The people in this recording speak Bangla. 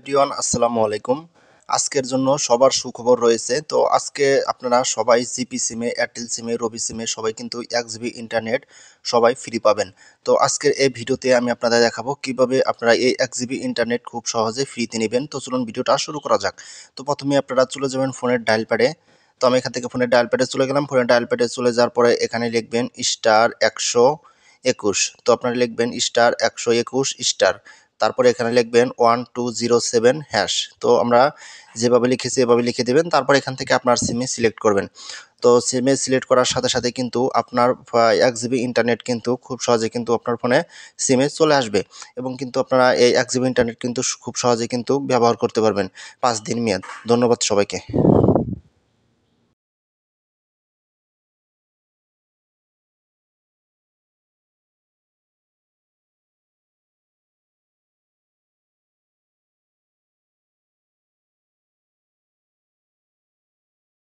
এভরিওয়ান আসসালামু আলাইকুম। আজকের জন্য সবার সুখবর রয়েছে। তো আজকে আপনারা সবাই জিপি সিমে, এয়ারটেল সিমে, রবি সিমে সবাই কিন্তু 1 জিবি ইন্টারনেট সবাই ফ্রি পাবেন। তো আজকের এই ভিডিওতে আমি আপনাদের দেখাবো কিভাবে আপনারা এই 1 জিবি ইন্টারনেট খুব সহজে ফ্রিতে নেবেন। তো চলুন ভিডিওটা শুরু করা যাক। তো প্রথমে আপনারা চলে যাবেন ফোনের ডায়াল প্যাডে। তো আমি এখান থেকে ফোনের ডায়াল প্যাডে চলে গেলাম। ফোনের ডায়াল প্যাডে চলে যাওয়ার পরে এখানে লিখবেন *121। তো আপনারা লিখবেন *121*, তারপরে এখানে লিখবেন 1207#। তো আমরা যেভাবে লিখেছি এভাবে লিখে দেবেন। তারপর এখান থেকে আপনার সিমে সিলেক্ট করবেন। তো সিমে সিলেক্ট করার সাথে সাথে কিন্তু আপনার 1 জিবি ইন্টারনেট কিন্তু খুব সহজে কিন্তু আপনার ফোনে সিমে চলে আসবে এবং কিন্তু আপনারা এই 1 জিবি ইন্টারনেট কিন্তু খুব সহজে কিন্তু ব্যবহার করতে পারবেন 5 দিন মেয়াদ। ধন্যবাদ সবাইকে।